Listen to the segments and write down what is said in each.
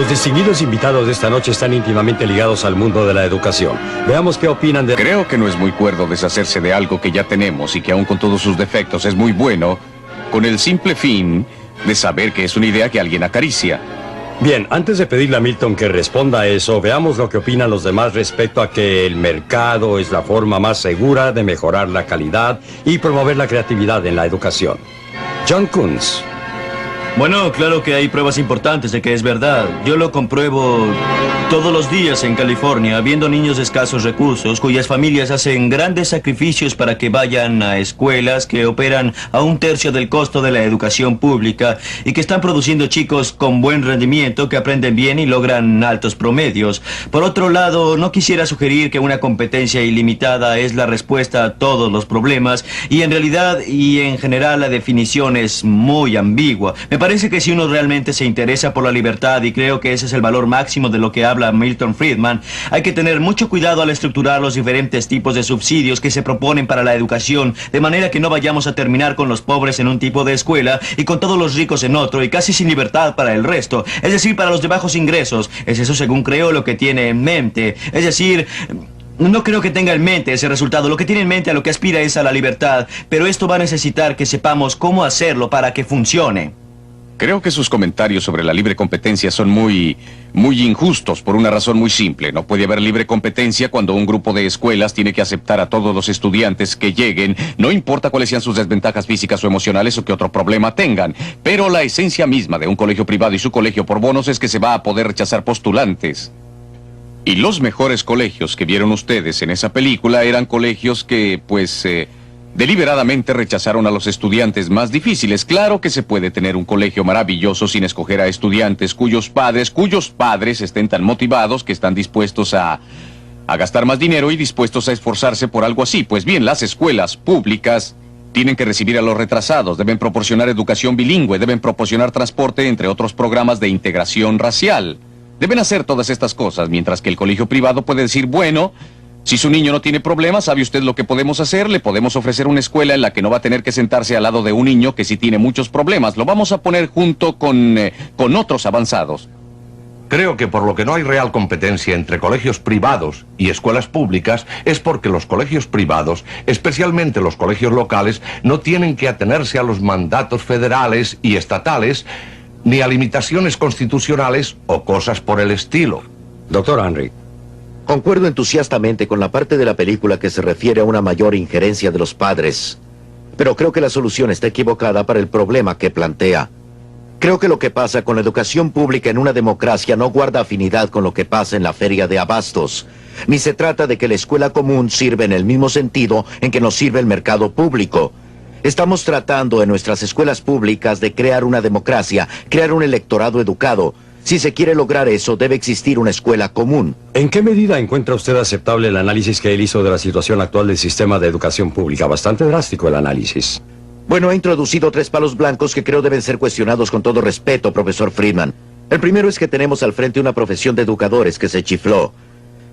Los distinguidos invitados de esta noche están íntimamente ligados al mundo de la educación. Veamos qué opinan de... Creo que no es muy cuerdo deshacerse de algo que ya tenemos y que aún con todos sus defectos es muy bueno, con el simple fin de saber que es una idea que alguien acaricia. Bien, antes de pedirle a Milton que responda a eso, veamos lo que opinan los demás respecto a que el mercado es la forma más segura de mejorar la calidad y promover la creatividad en la educación. John Kunz. Bueno, claro que hay pruebas importantes de que es verdad. Yo lo compruebo todos los días en California, viendo niños de escasos recursos, cuyas familias hacen grandes sacrificios para que vayan a escuelas que operan a 1/3 del costo de la educación pública y que están produciendo chicos con buen rendimiento, que aprenden bien y logran altos promedios. Por otro lado, no quisiera sugerir que una competencia ilimitada es la respuesta a todos los problemas, y en realidad y en general la definición es muy ambigua. Me parece que si uno realmente se interesa por la libertad, y creo que ese es el valor máximo de lo que habla Milton Friedman, hay que tener mucho cuidado al estructurar los diferentes tipos de subsidios que se proponen para la educación, de manera que no vayamos a terminar con los pobres en un tipo de escuela y con todos los ricos en otro, y casi sin libertad para el resto, es decir, para los de bajos ingresos. Es eso, según creo, lo que tiene en mente. Es decir... No creo que tenga en mente ese resultado. Lo que tiene en mente, a lo que aspira, es a la libertad, pero esto va a necesitar que sepamos cómo hacerlo para que funcione. Creo que sus comentarios sobre la libre competencia son muy injustos por una razón muy simple. No puede haber libre competencia cuando un grupo de escuelas tiene que aceptar a todos los estudiantes que lleguen, no importa cuáles sean sus desventajas físicas o emocionales o qué otro problema tengan. Pero la esencia misma de un colegio privado y su colegio por bonos es que se va a poder rechazar postulantes. Y los mejores colegios que vieron ustedes en esa película eran colegios que, deliberadamente rechazaron a los estudiantes más difíciles. Claro que se puede tener un colegio maravilloso sin escoger a estudiantes cuyos padres estén tan motivados que están dispuestos a gastar más dinero y dispuestos a esforzarse por algo así. Pues bien, las escuelas públicas tienen que recibir a los retrasados, deben proporcionar educación bilingüe, deben proporcionar transporte, entre otros programas de integración racial. Deben hacer todas estas cosas, mientras que el colegio privado puede decir, bueno, si su niño no tiene problemas, ¿sabe usted lo que podemos hacer? Le podemos ofrecer una escuela en la que no va a tener que sentarse al lado de un niño que sí tiene muchos problemas. Lo vamos a poner junto con otros avanzados. Creo que por lo que no hay real competencia entre colegios privados y escuelas públicas es porque los colegios privados, especialmente los colegios locales, no tienen que atenerse a los mandatos federales y estatales, ni a limitaciones constitucionales o cosas por el estilo. Doctor Henry. Concuerdo entusiastamente con la parte de la película que se refiere a una mayor injerencia de los padres, pero creo que la solución está equivocada para el problema que plantea. Creo que lo que pasa con la educación pública en una democracia no guarda afinidad con lo que pasa en la feria de abastos, ni se trata de que la escuela común sirve en el mismo sentido en que nos sirve el mercado público. Estamos tratando en nuestras escuelas públicas de crear una democracia, crear un electorado educado. Si se quiere lograr eso, debe existir una escuela común. ¿En qué medida encuentra usted aceptable el análisis que él hizo de la situación actual del sistema de educación pública? Bastante drástico el análisis. Bueno, ha introducido 3 palos blancos que creo deben ser cuestionados con todo respeto, profesor Friedman. El primero es que tenemos al frente una profesión de educadores que se chifló.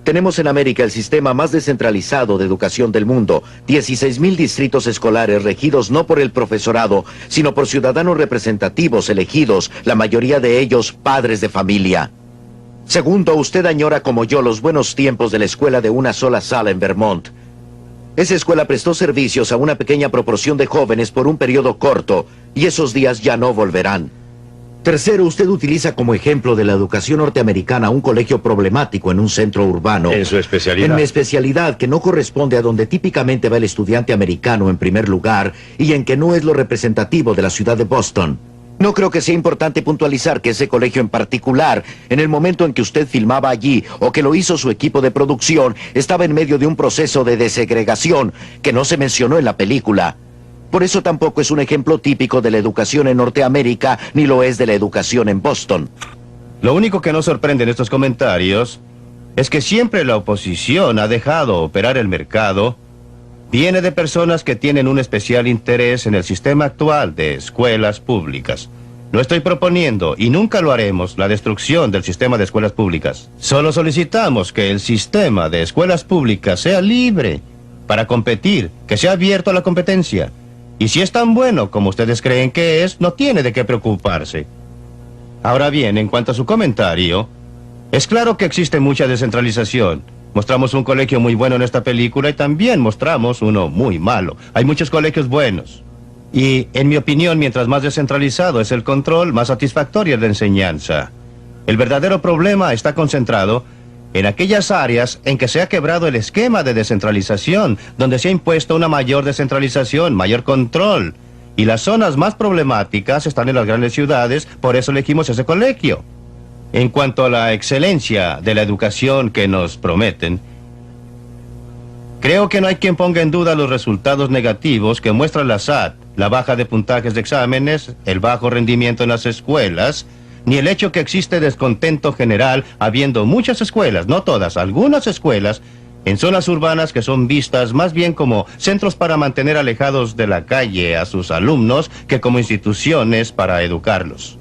Tenemos en América el sistema más descentralizado de educación del mundo, 16,000 distritos escolares regidos no por el profesorado, sino por ciudadanos representativos elegidos, la mayoría de ellos padres de familia. Segundo, usted añora como yo los buenos tiempos de la escuela de una sola sala en Vermont. Esa escuela prestó servicios a una pequeña proporción de jóvenes por un periodo corto, y esos días ya no volverán. Tercero, usted utiliza como ejemplo de la educación norteamericana un colegio problemático en un centro urbano. En su especialidad. En mi especialidad, que no corresponde a donde típicamente va el estudiante americano en primer lugar, y en que no es lo representativo de la ciudad de Boston. No creo que sea importante puntualizar que ese colegio en particular, en el momento en que usted filmaba allí, o que lo hizo su equipo de producción, estaba en medio de un proceso de desegregación que no se mencionó en la película. Por eso tampoco es un ejemplo típico de la educación en Norteamérica, ni lo es de la educación en Boston. Lo único que nos sorprende en estos comentarios es que siempre la oposición ha dejado operar el mercado. Viene de personas que tienen un especial interés en el sistema actual de escuelas públicas. No estoy proponiendo, y nunca lo haremos, la destrucción del sistema de escuelas públicas. Solo solicitamos que el sistema de escuelas públicas sea libre para competir, que sea abierto a la competencia. Y si es tan bueno como ustedes creen que es, no tiene de qué preocuparse. Ahora bien, en cuanto a su comentario, es claro que existe mucha descentralización. Mostramos un colegio muy bueno en esta película y también mostramos uno muy malo. Hay muchos colegios buenos. Y, en mi opinión, mientras más descentralizado es el control, más satisfactoria es la enseñanza. El verdadero problema está concentrado en aquellas áreas en que se ha quebrado el esquema de descentralización, donde se ha impuesto una mayor descentralización, mayor control. Y las zonas más problemáticas están en las grandes ciudades, por eso elegimos ese colegio. En cuanto a la excelencia de la educación que nos prometen, creo que no hay quien ponga en duda los resultados negativos que muestra la SAT, la baja de puntajes de exámenes, el bajo rendimiento en las escuelas, ni el hecho que existe descontento general habiendo muchas escuelas, no todas, algunas escuelas, en zonas urbanas que son vistas más bien como centros para mantener alejados de la calle a sus alumnos que como instituciones para educarlos.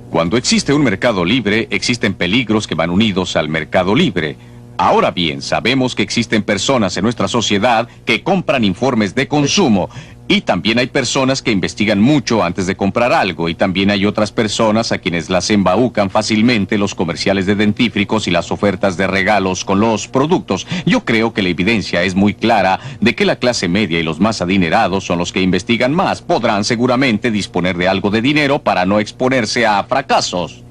Cuando existe un mercado libre, existen peligros que van unidos al mercado libre. Ahora bien, sabemos que existen personas en nuestra sociedad que compran informes de consumo. Y también hay personas que investigan mucho antes de comprar algo. Y también hay otras personas a quienes las embaucan fácilmente los comerciales de dentífricos y las ofertas de regalos con los productos. Yo creo que la evidencia es muy clara de que la clase media y los más adinerados son los que investigan más. Podrán seguramente disponer de algo de dinero para no exponerse a fracasos.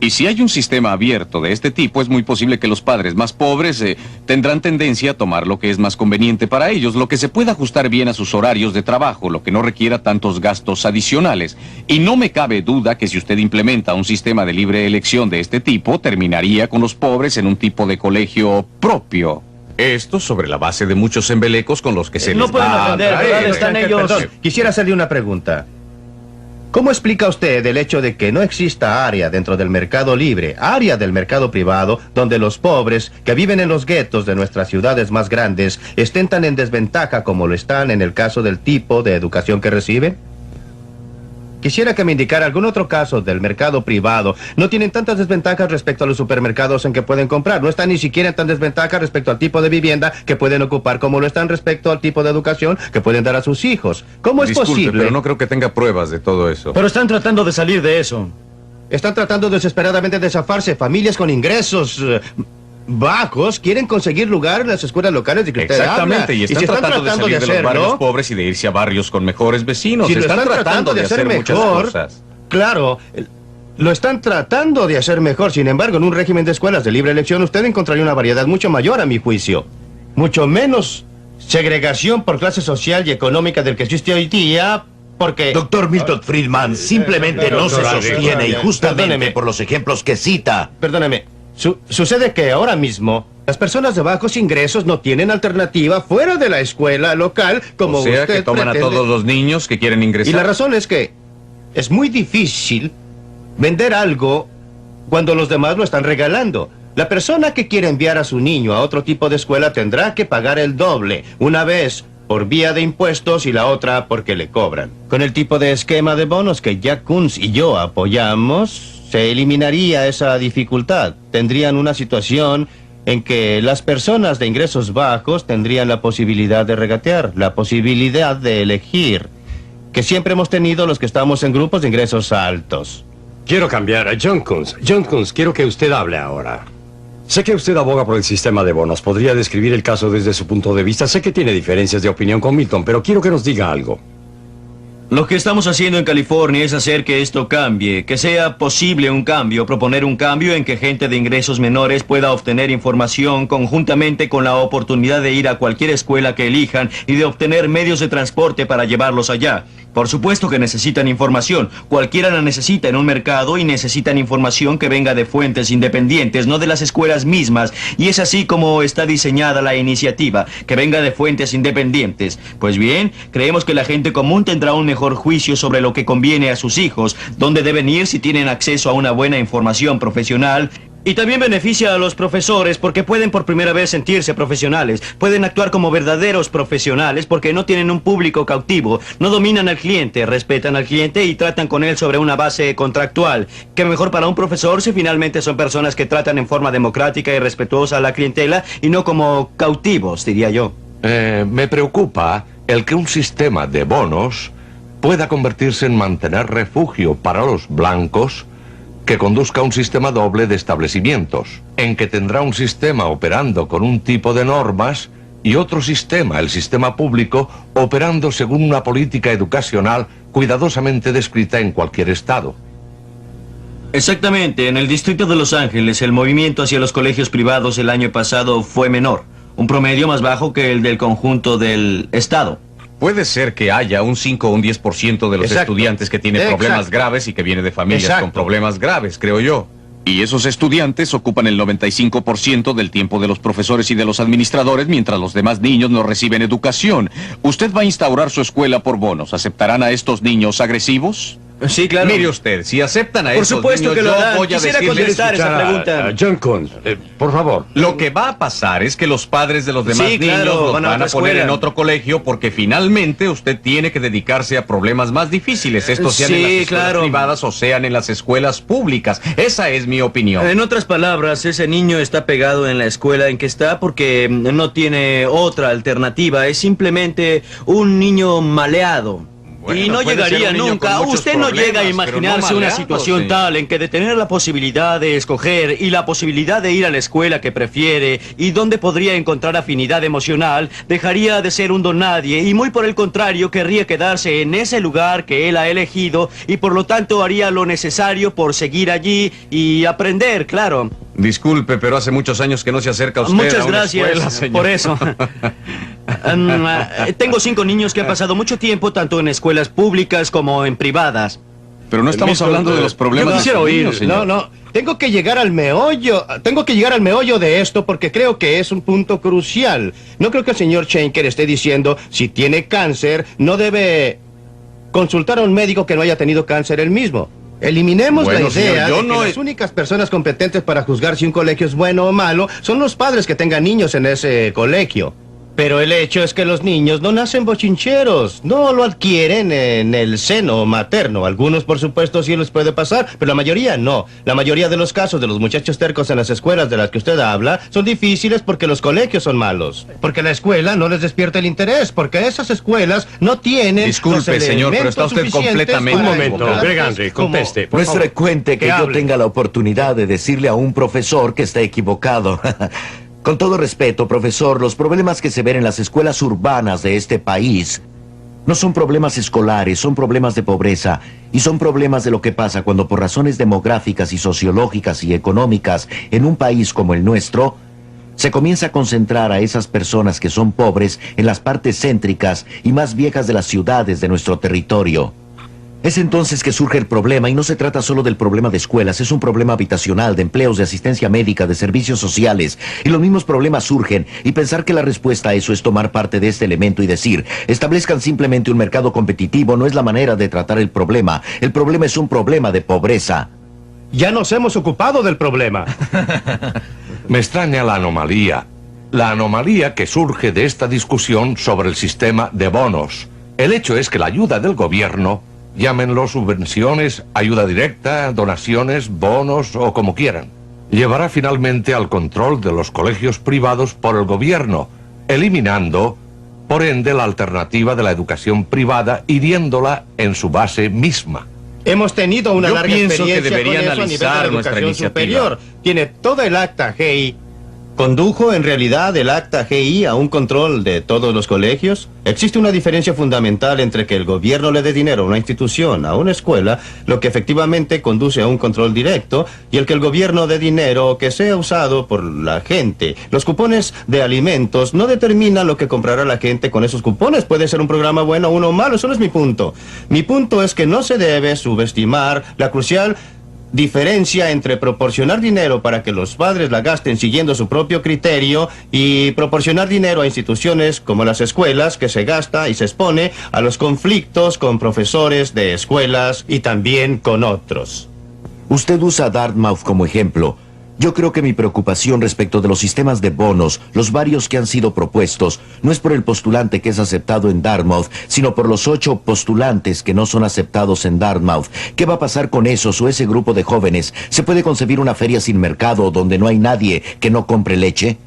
Y si hay un sistema abierto de este tipo, es muy posible que los padres más pobres tendrán tendencia a tomar lo que es más conveniente para ellos, lo que se pueda ajustar bien a sus horarios de trabajo, lo que no requiera tantos gastos adicionales. Y no me cabe duda que si usted implementa un sistema de libre elección de este tipo, terminaría con los pobres en un tipo de colegio propio. Esto sobre la base de muchos embelecos con los que se No les pueden va a ofender, atraer. ¿verdad? Están ellos. Perdón, quisiera hacerle una pregunta. ¿Cómo explica usted el hecho de que no exista área dentro del mercado libre, área del mercado privado, donde los pobres que viven en los guetos de nuestras ciudades más grandes estén tan en desventaja como lo están en el caso del tipo de educación que reciben? Quisiera que me indicara algún otro caso del mercado privado. No tienen tantas desventajas respecto a los supermercados en que pueden comprar. No están ni siquiera en tan desventaja respecto al tipo de vivienda que pueden ocupar como lo están respecto al tipo de educación que pueden dar a sus hijos. ¿Cómo es Disculpe, posible? pero no creo que tenga pruebas de todo eso. Pero están tratando de salir de eso. Están tratando desesperadamente de zafarse. Familias con ingresos bajos quieren conseguir lugar en las escuelas locales de que usted Exactamente, habla. y están si tratando de salir de los barrios pobres y de irse a barrios con mejores vecinos. Si lo están tratando de hacer muchas mejor, cosas. claro, lo están tratando de hacer mejor. Sin embargo, en un régimen de escuelas de libre elección usted encontraría una variedad mucho mayor, a mi juicio. Mucho menos segregación por clase social y económica del que existe hoy día, porque... Doctor Milton Friedman simplemente no se sostiene y justamente Perdóneme. por los ejemplos que cita. Perdóneme. Sucede que ahora mismo las personas de bajos ingresos no tienen alternativa fuera de la escuela local como O sea usted que toman pretende. a todos los niños que quieren ingresar. Y la razón es que es muy difícil vender algo cuando los demás lo están regalando. La persona que quiere enviar a su niño a otro tipo de escuela tendrá que pagar el doble, una vez por vía de impuestos y la otra porque le cobran. Con el tipo de esquema de bonos que Jack Kunz y yo apoyamos, se eliminaría esa dificultad. Tendrían una situación en que las personas de ingresos bajos tendrían la posibilidad de regatear, la posibilidad de elegir, que siempre hemos tenido los que estamos en grupos de ingresos altos. Quiero cambiar a John Kunz. John Kunz, quiero que usted hable ahora. Sé que usted aboga por el sistema de bonos. ¿Podría describir el caso desde su punto de vista? Sé que tiene diferencias de opinión con Milton, pero quiero que nos diga algo. Lo que estamos haciendo en California es hacer que esto cambie, que sea posible un cambio, proponer un cambio en que gente de ingresos menores pueda obtener información conjuntamente con la oportunidad de ir a cualquier escuela que elijan y de obtener medios de transporte para llevarlos allá. Por supuesto que necesitan información, cualquiera la necesita en un mercado y necesitan información que venga de fuentes independientes, no de las escuelas mismas, y es así como está diseñada la iniciativa, que venga de fuentes independientes. Pues bien, creemos que la gente común tendrá un mejor juicio sobre lo que conviene a sus hijos, dónde deben ir si tienen acceso a una buena información profesional. Y también beneficia a los profesores porque pueden por primera vez sentirse profesionales. Pueden actuar como verdaderos profesionales porque no tienen un público cautivo. No dominan al cliente, respetan al cliente y tratan con él sobre una base contractual. Que mejor para un profesor si finalmente son personas que tratan en forma democrática y respetuosa a la clientela y no como cautivos, diría yo. Me preocupa el que un sistema de bonos pueda convertirse en mantener refugio para los blancos que conduzca a un sistema doble de establecimientos, en que tendrá un sistema operando con un tipo de normas y otro sistema, el sistema público, operando según una política educacional cuidadosamente descrita en cualquier estado. Exactamente, en el distrito de Los Ángeles el movimiento hacia los colegios privados el año pasado fue menor, un promedio más bajo que el del conjunto del estado. Puede ser que haya un 5 o un 10% de los Exacto. estudiantes que tienen problemas graves y que viene de familias Exacto. con problemas graves, creo yo. Y esos estudiantes ocupan el 95% del tiempo de los profesores y de los administradores, mientras los demás niños no reciben educación. Usted va a instaurar su escuela por bonos. ¿Aceptarán a estos niños agresivos? Sí, claro. Mire usted, si aceptan a Por estos supuesto niños, que lo yo harán. voy a Quisiera decirles... contestar esa pregunta. John Kuhn, por favor. Lo que va a pasar es que los padres de los demás Sí, claro, niños los van a van a otra poner escuela. en otro colegio porque finalmente usted tiene que dedicarse a problemas más difíciles, estos sean en Sí, las escuelas claro. privadas o sean en las escuelas públicas. Esa es mi opinión. En otras palabras, ese niño está pegado en la escuela en que está porque no tiene otra alternativa. Es simplemente un niño maleado. Bueno, y no puede ser llegaría un niño nunca. con muchos Usted no llega a problemas, pero imaginarse no una maleado, situación señor. tal en que de tener la posibilidad de escoger y la posibilidad de ir a la escuela que prefiere y donde podría encontrar afinidad emocional, dejaría de ser un don nadie y muy por el contrario querría quedarse en ese lugar que él ha elegido y por lo tanto haría lo necesario por seguir allí y aprender, claro. Disculpe, pero hace muchos años que no se acerca usted Muchas a una gracias escuela, señor. por eso. Tengo 5 niños que han pasado mucho tiempo tanto en escuelas públicas como en privadas. Pero no estamos Milton, hablando de los problemas Yo quisiera de los oír. niños, señor. No, tengo que llegar al meollo. Tengo que llegar al meollo de esto porque creo que es un punto crucial. No creo que el señor Schenker esté diciendo si tiene cáncer no debe consultar a un médico que no haya tenido cáncer él mismo. Eliminemos Bueno, la idea señor, yo de que no las únicas personas competentes para juzgar si un colegio es bueno o malo son los padres que tengan niños en ese colegio. Pero el hecho es que los niños no nacen bochincheros, no lo adquieren en el seno materno. Algunos, por supuesto, sí les puede pasar, pero la mayoría no. La mayoría de los casos de los muchachos tercos en las escuelas de las que usted habla son difíciles porque los colegios son malos. Porque la escuela no les despierta el interés, porque esas escuelas no tienen... Disculpe, los señor, pero está elementos usted suficientes completamente Un para momento, educarles Greg Henry, como- conteste, por No es favor. frecuente que que yo hable. tenga la oportunidad de decirle a un profesor que está equivocado. Con todo respeto, profesor, los problemas que se ven en las escuelas urbanas de este país no son problemas escolares, son problemas de pobreza y son problemas de lo que pasa cuando por razones demográficas y sociológicas y económicas en un país como el nuestro se comienza a concentrar a esas personas que son pobres en las partes céntricas y más viejas de las ciudades de nuestro territorio. Es entonces que surge el problema y no se trata solo del problema de escuelas, es un problema habitacional, de empleos, de asistencia médica, de servicios sociales. Y los mismos problemas surgen y pensar que la respuesta a eso es tomar parte de este elemento y decir, establezcan simplemente un mercado competitivo no es la manera de tratar el problema. El problema es un problema de pobreza. Ya nos hemos ocupado del problema. Me extraña la anomalía que surge de esta discusión sobre el sistema de bonos. El hecho es que la ayuda del gobierno, llámenlo subvenciones, ayuda directa, donaciones, bonos o como quieran, llevará finalmente al control de los colegios privados por el gobierno, eliminando, por ende, la alternativa de la educación privada, hiriéndola en su base misma. Hemos tenido una Yo larga pienso que experiencia debería con eso a nivel de analizar la nuestra educación iniciativa. superior. Tiene todo el acta GI. ¿Condujo en realidad el acta GI a un control de todos los colegios? Existe una diferencia fundamental entre que el gobierno le dé dinero a una institución, a una escuela, lo que efectivamente conduce a un control directo, y el que el gobierno dé dinero que sea usado por la gente. Los cupones de alimentos no determinan lo que comprará la gente con esos cupones. Puede ser un programa bueno o uno malo, eso no es mi punto. Mi punto es que no se debe subestimar la crucial diferencia entre proporcionar dinero para que los padres la gasten siguiendo su propio criterio y proporcionar dinero a instituciones como las escuelas que se gasta y se expone a los conflictos con profesores de escuelas y también con otros. Usted usa a Dartmouth como ejemplo. Yo creo que mi preocupación respecto de los sistemas de bonos, los varios que han sido propuestos, no es por el postulante que es aceptado en Dartmouth, sino por los 8 postulantes que no son aceptados en Dartmouth. ¿Qué va a pasar con esos o ese grupo de jóvenes? ¿Se puede concebir una feria sin mercado donde no hay nadie que no compre leche?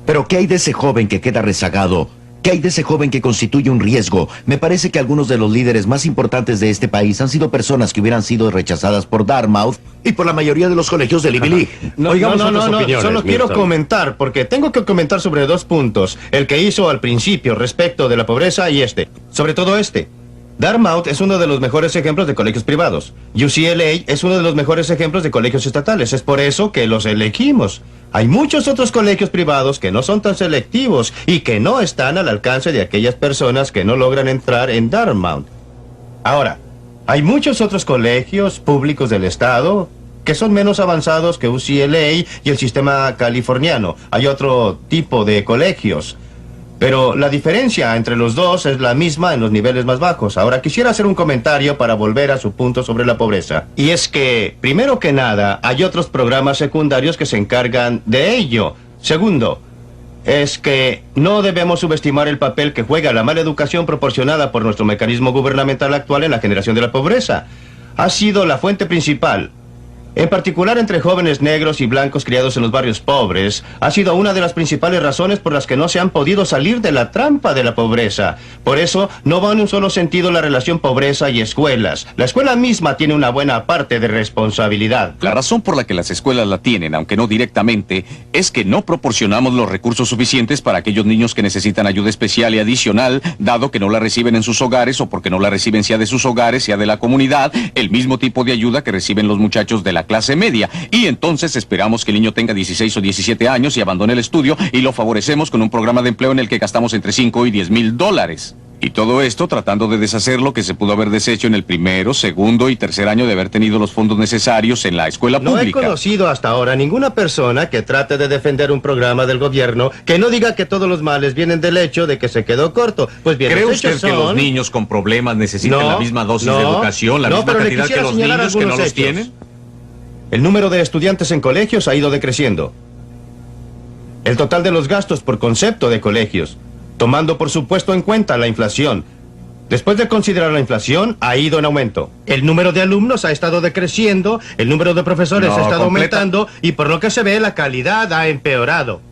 ¿Pero qué hay de ese joven que queda rezagado, ¿Qué hay de ese joven que constituye un riesgo? Me parece que algunos de los líderes más importantes de este país han sido personas que hubieran sido rechazadas por Dartmouth y por la mayoría de los colegios del Ivy League. Oigamos otras opiniones, solo quiero Milton. comentar, porque tengo que comentar sobre dos puntos. El que hizo al principio respecto de la pobreza y sobre todo Dartmouth es uno de los mejores ejemplos de colegios privados. UCLA es uno de los mejores ejemplos de colegios estatales. Es por eso que los elegimos. Hay muchos otros colegios privados que no son tan selectivos y que no están al alcance de aquellas personas que no logran entrar en Dartmouth. Ahora, hay muchos otros colegios públicos del estado que son menos avanzados que UCLA y el sistema californiano. Hay otro tipo de colegios. Pero la diferencia entre los dos es la misma en los niveles más bajos. Ahora quisiera hacer un comentario para volver a su punto sobre la pobreza. Y es que, primero que nada, hay otros programas secundarios que se encargan de ello. Segundo, es que no debemos subestimar el papel que juega la mala educación proporcionada por nuestro mecanismo gubernamental actual en la generación de la pobreza. Ha sido la fuente principal. En particular entre jóvenes negros y blancos criados en los barrios pobres, ha sido una de las principales razones por las que no se han podido salir de la trampa de la pobreza. Por eso, no va en un solo sentido la relación pobreza y escuelas. La escuela misma tiene una buena parte de responsabilidad. La razón por la que las escuelas la tienen, aunque no directamente, es que no proporcionamos los recursos suficientes para aquellos niños que necesitan ayuda especial y adicional, dado que no la reciben en sus hogares o porque no la reciben sea de sus hogares, sea de la comunidad, el mismo tipo de ayuda que reciben los muchachos de la clase media. Y entonces esperamos que el niño tenga 16 o 17 años y abandone el estudio y lo favorecemos con un programa de empleo en el que gastamos entre 5 y 10 mil dólares. Y todo esto tratando de deshacer lo que se pudo haber deshecho en el primero, segundo y tercer año de haber tenido los fondos necesarios en la escuela No he pública. conocido hasta ahora ninguna persona que trate de defender un programa del gobierno que no diga que todos los males vienen del hecho de que se quedó corto. Pues bien, ¿Cree los usted hechos que los son... niños con problemas necesitan No, la misma dosis no, de educación, la no, misma pero le cantidad que quisiera los señalar niños que no algunos los hechos. tienen? El número de estudiantes en colegios ha ido decreciendo. El total de los gastos por concepto de colegios, tomando por supuesto en cuenta la inflación. Después de considerar la inflación, ha ido en aumento. El número de alumnos ha estado decreciendo, el número de profesores ha estado aumentando y por lo que se ve la calidad ha empeorado.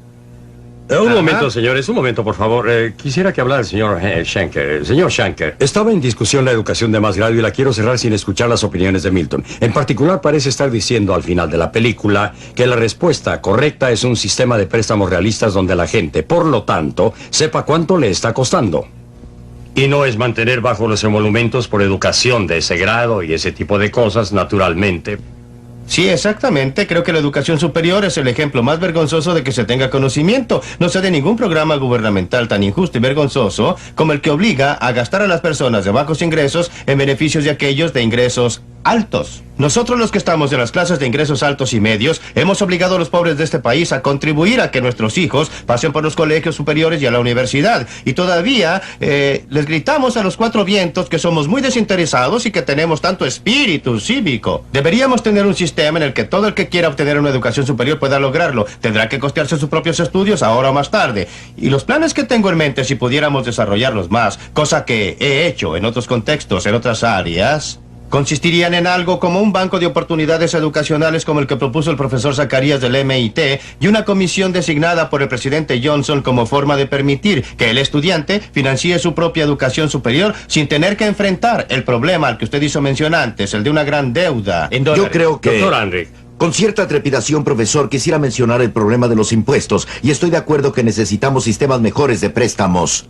Un momento, señores, un momento, por favor. Quisiera que hablara el señor Shanker. Señor Shanker, estaba en discusión la educación de más grado y la quiero cerrar sin escuchar las opiniones de Milton. En particular, parece estar diciendo al final de la película que la respuesta correcta es un sistema de préstamos realistas donde la gente, por lo tanto, sepa cuánto le está costando. Y no es mantener bajo los emolumentos por educación de ese grado y ese tipo de cosas, naturalmente. Sí, exactamente. Creo que la educación superior es el ejemplo más vergonzoso de que se tenga conocimiento. No sé de ningún programa gubernamental tan injusto y vergonzoso como el que obliga a gastar a las personas de bajos ingresos en beneficios de aquellos de ingresos altos. Nosotros los que estamos en las clases de ingresos altos y medios hemos obligado a los pobres de este país a contribuir a que nuestros hijos pasen por los colegios superiores y a la universidad. Y todavía les gritamos a los cuatro vientos que somos muy desinteresados y que tenemos tanto espíritu cívico. Deberíamos tener un sistema en el que todo el que quiera obtener una educación superior pueda lograrlo. Tendrá que costearse sus propios estudios ahora o más tarde. Y los planes que tengo en mente, si pudiéramos desarrollarlos más, cosa que he hecho en otros contextos, en otras áreas, consistirían en algo como un banco de oportunidades educacionales como el que propuso el profesor Zacarías del MIT y una comisión designada por el presidente Johnson como forma de permitir que el estudiante financie su propia educación superior sin tener que enfrentar el problema al que usted hizo mención antes, el de una gran deuda en dólares. Yo creo que... Doctor Henry. Con cierta trepidación, profesor, quisiera mencionar el problema de los impuestos y estoy de acuerdo que necesitamos sistemas mejores de préstamos.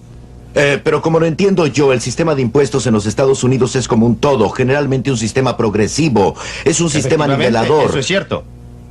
Pero como lo entiendo yo, el sistema de impuestos en los Estados Unidos es como un todo, generalmente un sistema progresivo, es un sistema nivelador. Eso es cierto.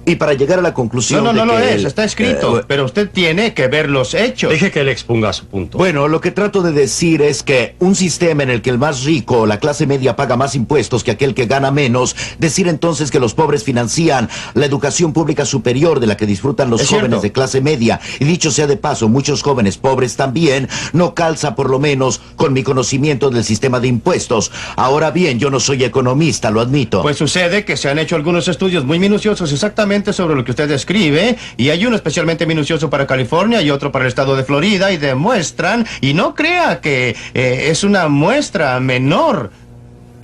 Y para llegar a la conclusión No lo es, el- está escrito, pero usted tiene que ver los hechos. Deje que él exponga su punto. Bueno, lo que trato de decir es que un sistema en el que el más rico o la clase media paga más impuestos que aquel que gana menos, decir entonces que los pobres financian la educación pública superior de la que disfrutan los Es jóvenes cierto. de clase media, y dicho sea de paso, muchos jóvenes pobres también, no calza por lo menos con mi conocimiento del sistema de impuestos. Ahora bien, yo no soy economista, lo admito. Pues sucede que se han hecho algunos estudios muy minuciosos exactamente sobre lo que usted describe, y hay uno especialmente minucioso para California y otro para el estado de Florida, y demuestran, y no crea que es una muestra menor,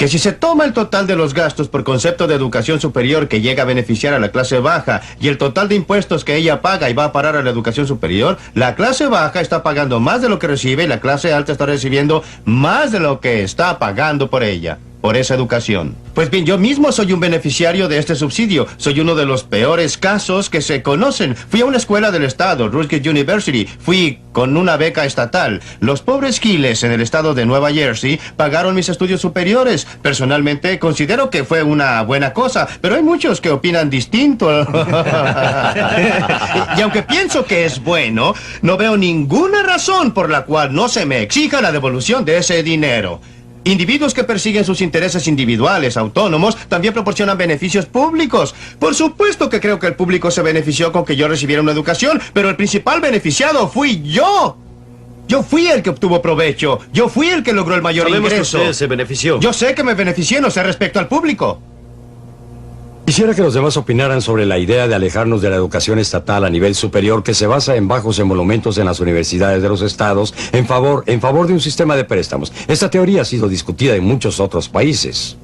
que si se toma el total de los gastos por concepto de educación superior que llega a beneficiar a la clase baja y el total de impuestos que ella paga y va a parar a la educación superior, la clase baja está pagando más de lo que recibe y la clase alta está recibiendo más de lo que está pagando por ella, por esa educación. Pues bien, yo mismo soy un beneficiario de este subsidio. Soy uno de los peores casos que se conocen. Fui a una escuela del estado, Rutgers University. Fui con una beca estatal. Los pobres giles en el estado de Nueva Jersey pagaron mis estudios superiores. Personalmente considero que fue una buena cosa, pero hay muchos que opinan distinto. Y aunque pienso que es bueno, no veo ninguna razón por la cual no se me exija la devolución de ese dinero. Individuos que persiguen sus intereses individuales, autónomos, también proporcionan beneficios públicos. Por supuesto que creo que el público se benefició con que yo recibiera una educación, pero el principal beneficiado fui yo. Yo fui el que obtuvo provecho. Yo fui el que logró el mayor Sabemos ingreso. que usted se benefició. Yo sé que me beneficié, no sé respecto al público. Quisiera que los demás opinaran sobre la idea de alejarnos de la educación estatal a nivel superior que se basa en bajos emolumentos en las universidades de los estados en favor de un sistema de préstamos. Esta teoría ha sido discutida en muchos otros países.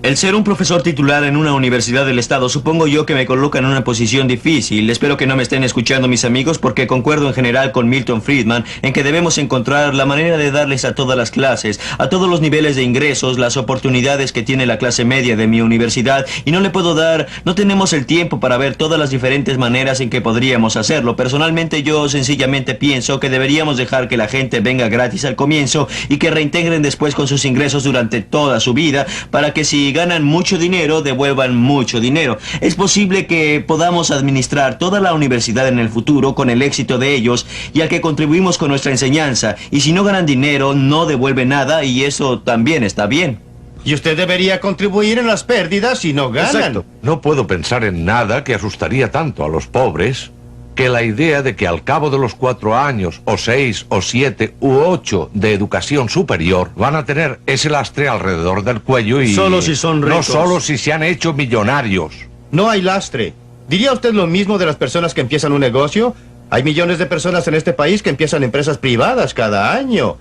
El ser un profesor titular en una universidad del estado supongo yo que me coloca en una posición difícil. Espero que no me estén escuchando mis amigos porque concuerdo en general con Milton Friedman en que debemos encontrar la manera de darles a todas las clases, a todos los niveles de ingresos, las oportunidades que tiene la clase media de mi universidad y no tenemos el tiempo para ver todas las diferentes maneras en que podríamos hacerlo. Personalmente yo sencillamente pienso que deberíamos dejar que la gente venga gratis al comienzo y que reintegren después con sus ingresos durante toda su vida para que si ganan mucho dinero, devuelvan mucho dinero. Es posible que podamos administrar toda la universidad en el futuro con el éxito de ellos y al que contribuimos con nuestra enseñanza. Y si no ganan dinero, no devuelven nada y eso también está bien. Y usted debería contribuir en las pérdidas si no ganan. Exacto. No puedo pensar en nada que asustaría tanto a los pobres que la idea de que al cabo de los 4 años, o 6, o 7, u 8 de educación superior, van a tener ese lastre alrededor del cuello y... Solo si son ricos. No solo si se han hecho millonarios. No hay lastre. ¿Diría usted lo mismo de las personas que empiezan un negocio? Hay millones de personas en este país que empiezan empresas privadas cada año.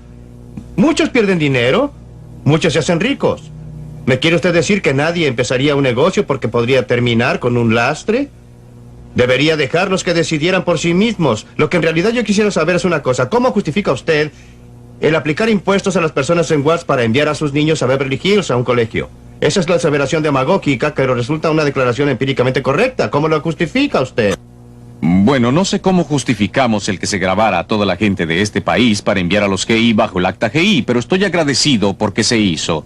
Muchos pierden dinero, muchos se hacen ricos. ¿Me quiere usted decir que nadie empezaría un negocio porque podría terminar con un lastre? Debería dejarlos que decidieran por sí mismos. Lo que en realidad yo quisiera saber es una cosa. ¿Cómo justifica usted el aplicar impuestos a las personas en Watts para enviar a sus niños a Beverly Hills a un colegio? Esa es la aseveración demagógica, pero resulta una declaración empíricamente correcta. ¿Cómo lo justifica usted? Bueno, no sé cómo justificamos el que se grabara a toda la gente de este país para enviar a los GI bajo el acta GI, pero estoy agradecido porque se hizo.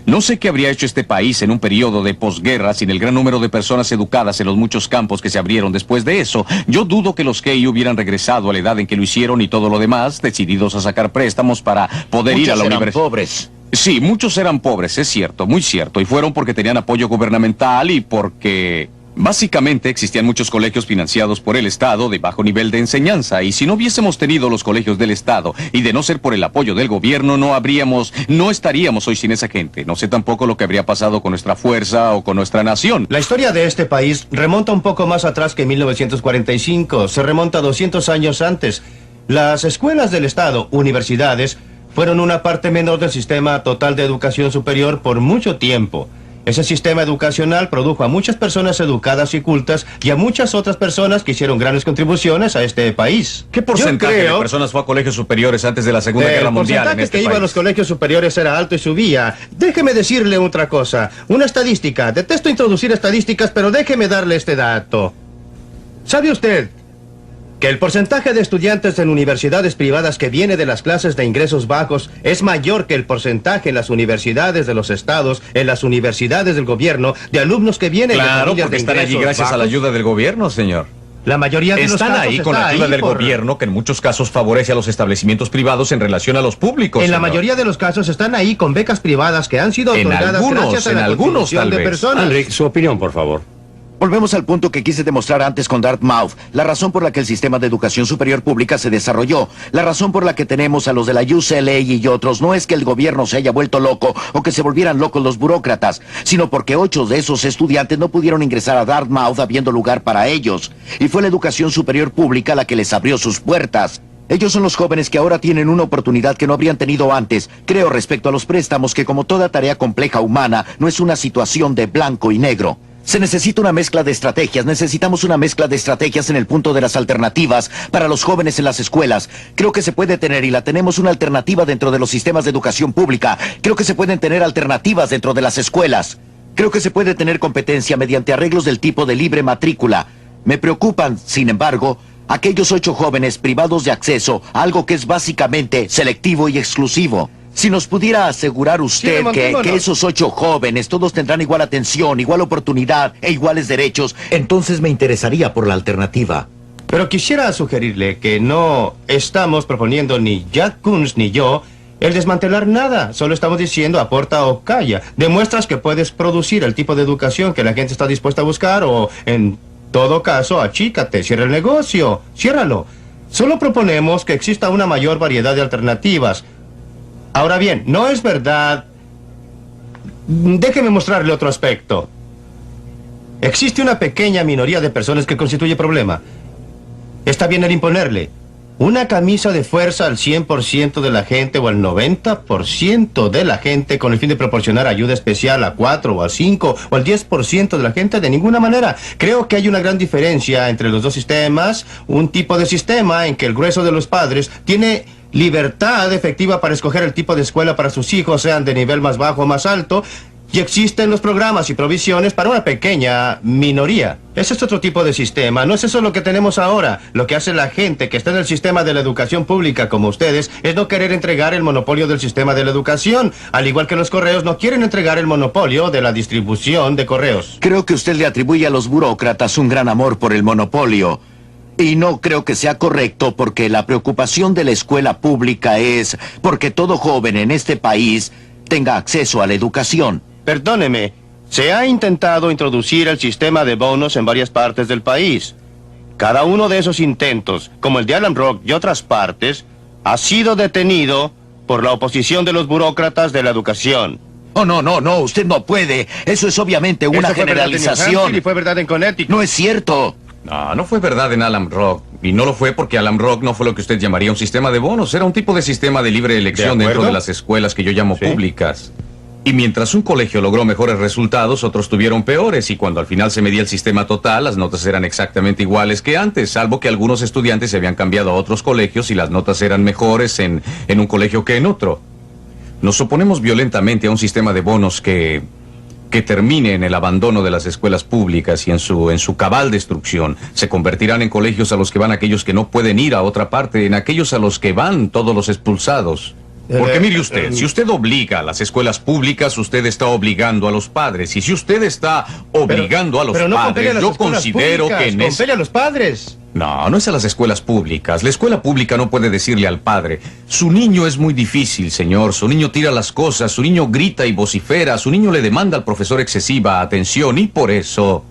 No sé qué habría hecho este país en un periodo de posguerra sin el gran número de personas educadas en los muchos campos que se abrieron después de eso. Yo dudo que los GI hubieran regresado a la edad en que lo hicieron y todo lo demás, decididos a sacar préstamos para poder ir a la universidad. Pobres. Sí, muchos eran pobres, es cierto, muy cierto, y fueron porque tenían apoyo gubernamental y porque... Básicamente existían muchos colegios financiados por el Estado de bajo nivel de enseñanza y si no hubiésemos tenido los colegios del Estado y de no ser por el apoyo del gobierno no estaríamos hoy sin esa gente. No sé tampoco lo que habría pasado con nuestra fuerza o con nuestra nación. La historia de este país remonta un poco más atrás que 1945. Se remonta 200 años antes. Las escuelas del Estado, universidades, fueron una parte menor del sistema total de educación superior por mucho tiempo. Ese sistema educacional produjo a muchas personas educadas y cultas y a muchas otras personas que hicieron grandes contribuciones a este país. ¿Qué porcentaje de personas fue a colegios superiores antes de la Segunda Guerra Mundial en este país? El porcentaje que iba a los colegios superiores era alto y subía. Déjeme decirle otra cosa. Una estadística. Detesto introducir estadísticas, pero déjeme darle este dato. ¿Sabe usted que el porcentaje de estudiantes en universidades privadas que viene de las clases de ingresos bajos es mayor que el porcentaje en las universidades de los estados, en las universidades del gobierno, de alumnos que vienen de familias de ingresos bajos? Claro, porque están allí gracias a la ayuda del gobierno, señor. La mayoría de los casos están ahí con la ayuda del gobierno, que en muchos casos favorece a los establecimientos privados en relación a los públicos. En la mayoría de los casos están ahí con becas privadas que han sido otorgadas gracias a la contribución de personas. Henry, su opinión, por favor. Volvemos al punto que quise demostrar antes con Dartmouth, la razón por la que el sistema de educación superior pública se desarrolló, la razón por la que tenemos a los de la UCLA y otros, no es que el gobierno se haya vuelto loco o que se volvieran locos los burócratas, sino porque 8 de esos estudiantes no pudieron ingresar a Dartmouth habiendo lugar para ellos, y fue la educación superior pública la que les abrió sus puertas. Ellos son los jóvenes que ahora tienen una oportunidad que no habrían tenido antes. Creo respecto a los préstamos que como toda tarea compleja humana, no es una situación de blanco y negro. Se necesita una mezcla de estrategias. Necesitamos una mezcla de estrategias en el punto de las alternativas para los jóvenes en las escuelas. Creo que se puede tener, y la tenemos, una alternativa dentro de los sistemas de educación pública. Creo que se pueden tener alternativas dentro de las escuelas. Creo que se puede tener competencia mediante arreglos del tipo de libre matrícula. Me preocupan, sin embargo, aquellos 8 jóvenes privados de acceso a algo que es básicamente selectivo y exclusivo. Si nos pudiera asegurar usted que esos 8 jóvenes todos tendrán igual atención, igual oportunidad e iguales derechos, entonces me interesaría por la alternativa. Pero quisiera sugerirle que no estamos proponiendo ni Jack Kunz ni yo el desmantelar nada. Solo estamos diciendo aporta o calla. Demuestras que puedes producir el tipo de educación que la gente está dispuesta a buscar o, en todo caso, achícate, cierra el negocio, ciérralo. Solo proponemos que exista una mayor variedad de alternativas. Ahora bien, no es verdad. Déjeme mostrarle otro aspecto. Existe una pequeña minoría de personas que constituye problema. Está bien el imponerle una camisa de fuerza al 100% de la gente o al 90% de la gente con el fin de proporcionar ayuda especial a 4 o a 5 o al 10% de la gente. De ninguna manera. Creo que hay una gran diferencia entre los dos sistemas. Un tipo de sistema en que el grueso de los padres tiene libertad efectiva para escoger el tipo de escuela para sus hijos, sean de nivel más bajo o más alto. Y existen los programas y provisiones para una pequeña minoría. Ese es otro tipo de sistema. No es eso lo que tenemos ahora. Lo que hace la gente que está en el sistema de la educación pública como ustedes es no querer entregar el monopolio del sistema de la educación. Al igual que los correos no quieren entregar el monopolio de la distribución de correos. Creo que usted le atribuye a los burócratas un gran amor por el monopolio. Y no creo que sea correcto, porque la preocupación de la escuela pública es porque todo joven en este país tenga acceso a la educación. Perdóneme, se ha intentado introducir el sistema de bonos en varias partes del país. Cada uno de esos intentos, como el de Alum Rock y otras partes, ha sido detenido por la oposición de los burócratas de la educación. Oh, no, usted no puede. Eso es obviamente una generalización. Y fue verdad en Connecticut. No es cierto. No fue verdad en Alum Rock. Y no lo fue porque Alum Rock no fue lo que usted llamaría un sistema de bonos. Era un tipo de sistema de libre elección dentro de las escuelas que yo llamo públicas. Y mientras un colegio logró mejores resultados, otros tuvieron peores. Y cuando al final se medía el sistema total, las notas eran exactamente iguales que antes, salvo que algunos estudiantes se habían cambiado a otros colegios y las notas eran mejores en un colegio que en otro. Nos oponemos violentamente a un sistema de bonos que termine en el abandono de las escuelas públicas y en su cabal destrucción. Se convertirán en colegios a los que van aquellos que no pueden ir a otra parte, en aquellos a los que van todos los expulsados. Porque mire usted, si usted obliga a las escuelas públicas, usted está obligando a los padres. Y si usted está obligando a los padres, yo considero que en a los padres. No es a las escuelas públicas. La escuela pública no puede decirle al padre: su niño es muy difícil, señor. Su niño tira las cosas, su niño grita y vocifera, su niño le demanda al profesor excesiva atención y por eso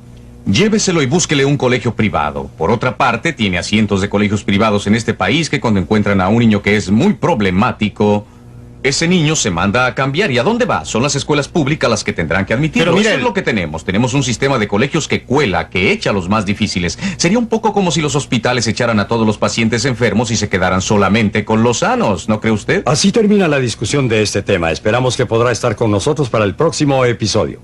lléveselo y búsquele un colegio privado. Por otra parte, tiene a cientos de colegios privados en este país que cuando encuentran a un niño que es muy problemático, ese niño se manda a cambiar. ¿Y a dónde va? Son las escuelas públicas las que tendrán que admitirlo. Pero eso es lo que tenemos. Tenemos un sistema de colegios que cuela, que echa a los más difíciles. Sería un poco como si los hospitales echaran a todos los pacientes enfermos y se quedaran solamente con los sanos, ¿no cree usted? Así termina la discusión de este tema. Esperamos que podrá estar con nosotros para el próximo episodio.